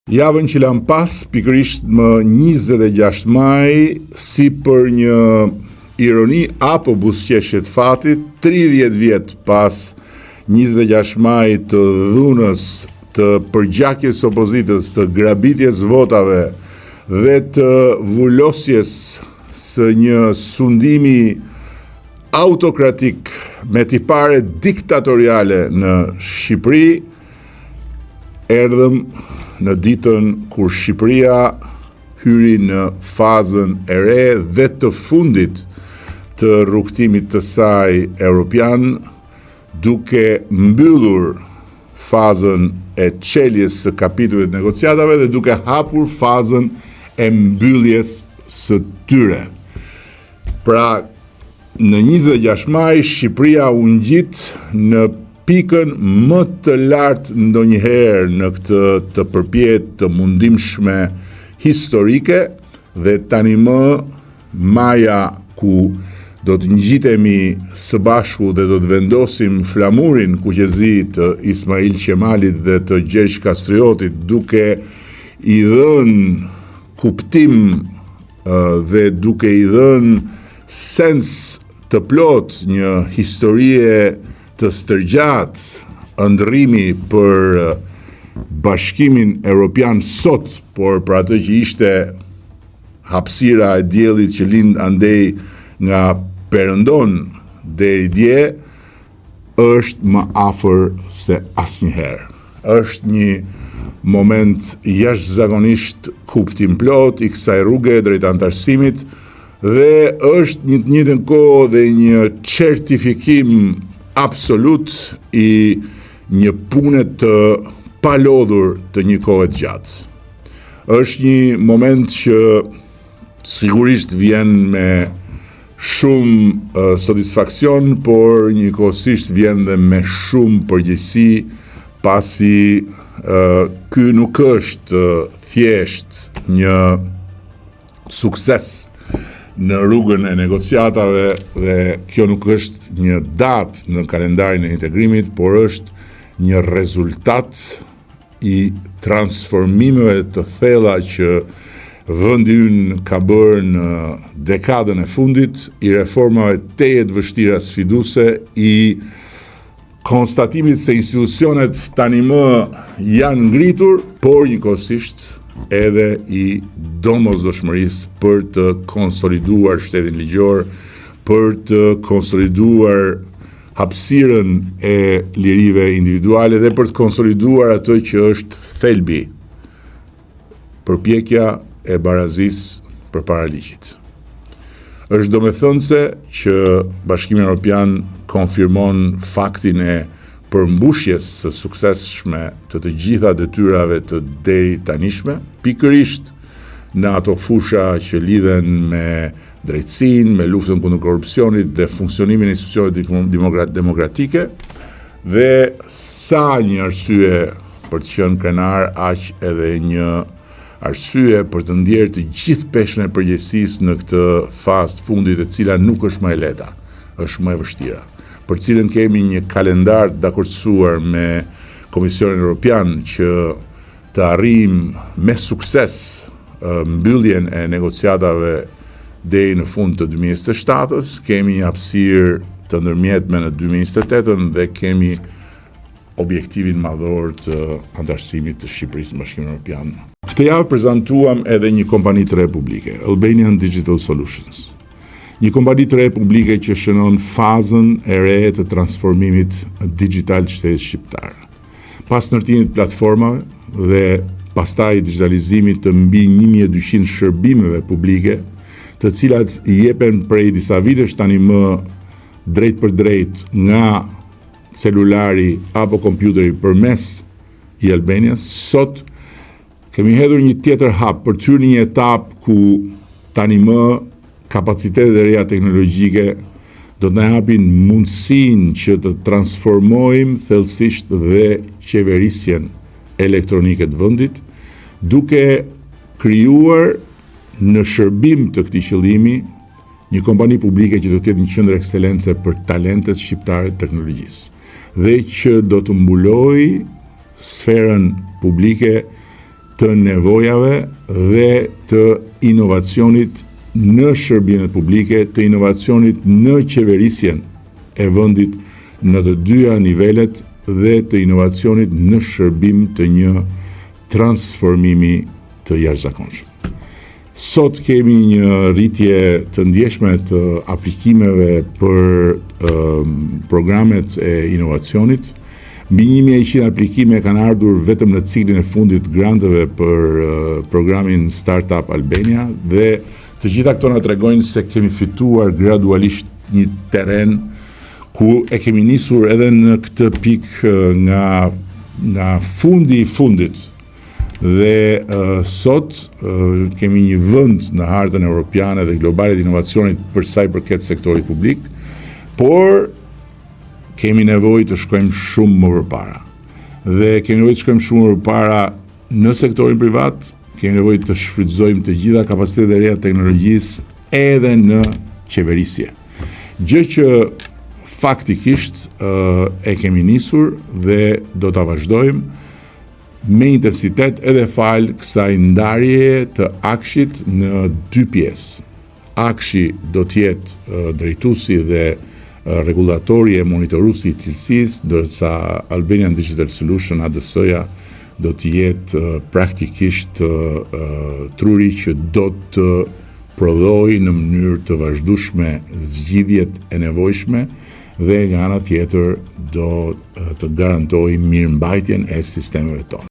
Javën që lam pas, pikërisht më 26 maj, si për një ironi apo buzëqeshje të fatit, 30 vjet pas 26 maj të dhunës, të përgjakjes opozitës, të grabitjes votave dhe të vullosjes së një sundimi autokratik me tipare diktatoriale në Shqipëri, erdhëm në ditën kur Shqipëria hyri në fazën e re dhe të fundit të rrugtimit të saj europian, duke mbyllur fazën e çeljes së kapitullit negociatave dhe duke hapur fazën e mbylljes së tyre. Pra, në 26 maj, Shqipëria u ngjit në pikën më të lartë ndonjëherë në këtë të përpjet të mundimshme historike dhe tani më maja ku do të ngjitemi së bashku dhe do të vendosim flamurin kuqezi të Ismail Qemalit dhe të Gjergj Kastriotit duke i dhënë kuptim dhe duke i dhënë sens të plot një historie të stërgjat ëndrrimi për bashkimin evropian sot, por për atë që ishte hapësira e diellit që lind andej nga Perëndon deri dje, është më afër se asnjëherë. Është një moment jashtëzakonisht kuptimplot i kësaj rruge drejt antarësimit dhe është një të njëjtën kohë dhe një certifikim absolut i një pune të palodhur të një kohe të gjatë. Është një moment që sigurisht vjen me shumë satisfaksion, por njëkohësisht vjen dhe me shumë përgjegjësi, pasi ky nuk është thjesht një sukses në rrugën e negociatave dhe kjo nuk është një datë në kalendarin e integrimit, por është një rezultat i transformimeve të thella që vendi ynë ka bërë në dekadën e fundit, i reformave tejet vështira sfiduese, i konstatimit se institucionet tani më janë ngritur, por njëkohësisht edhe i domosdoshmërisë për të konsoliduar shtetin ligjor, për të konsoliduar hapësirën e lirive individuale dhe për të konsoliduar atë që është thelbi, përpjekja e barazisë përpara ligjit. Është domethënëse që Bashkimi Evropian konfirmon faktin e përmbushjes së suksesshme të gjitha detyrave të deri tanishme, pikërisht në ato fusha që lidhen me drejtësinë, me luftën kundër korrupsionit dhe funksionimin e institucioneve demokratike, dhe sa një arsye për të qenë krenar, aq edhe një arsye për të ndjerë të gjithë peshën e përgjegjësisë në këtë fazë të fundit, e cila nuk është më e lehta, është më e vështira, për cilën kemi një kalendar të dakordsuar me Komisionin Evropian që të arrijmë me sukses mbylljen e negociatave deri në fund të 2027-s, kemi një hapësirë të ndërmjetme në 2028 dhe kemi objektivin madhor të antarësimit të Shqipërisë në Bashkimin Evropian. Këtë javë prezantuam edhe një kompani të re publike, Albanian Digital Solutions. Një kompani të re publike që shënon fazën e re të transformimit digital të shtetit shqiptar. Pas ndërtimit platformave dhe pastaj digitalizimit të mbi 1200 shërbimeve publike, të cilat i jepen prej disa vitesh tani më drejt për drejt nga celulari apo kompjuteri përmes i Albanias, sot kemi hedhur një tjetër hap për të hyrë në një etapë ku tani më kapacitetet e reja teknologjike do të na japin mundësinë që të transformojmë thellësisht dhe qeverisjen elektronike të vendit, duke krijuar në shërbim të këtij qëllimi një kompani publike që do të jetë një qendër ekselence për talentet shqiptare të teknologjisë dhe që do të mbulojë sferën publike të nevojave dhe të inovacionit në shërbimet publike, të inovacionit në qeverisjen e vendit në të dyja nivelet dhe të inovacionit në shërbim të një transformimi të jashtëzakonshëm. Sot kemi një rritje të ndjeshme të aplikimeve për programet e inovacionit. Mbi 1100 aplikime kanë ardhur vetëm në ciklin e fundit granteve për programin Startup Albania dhe të gjitha këto na tregojnë se kemi fituar gradualisht një terren ku e kemi nisur edhe në këtë pikë nga fundi i fundit. Dhe sot kemi një vend në hartën europiane dhe globale të inovacionit për sa i përket sektorit publik, por kemi nevojë të shkojmë shumë më përpara. Dhe kemi nevojë të shkojmë shumë më përpara në sektorin privat, kemi nevojë të shfrytëzojmë të gjitha kapacitetet e reja të teknologjisë edhe në qeverisje. Gjë që faktikisht e kemi nisur dhe do ta vazhdojmë me intensitet edhe fal kësaj ndarjeje të akshit në dy pjesë. Akshi do të jetë drejtuesi dhe regulatori e monitoruesi i cilësisë, ndërsa Albanian Digital Solution ADS-ja do të jetë praktikisht truri që do të prodhojë në mënyrë të vazhdueshme zgjidhjet e nevojshme dhe nga ana tjetër do të garantojë mirëmbajtjen e sistemeve tonë.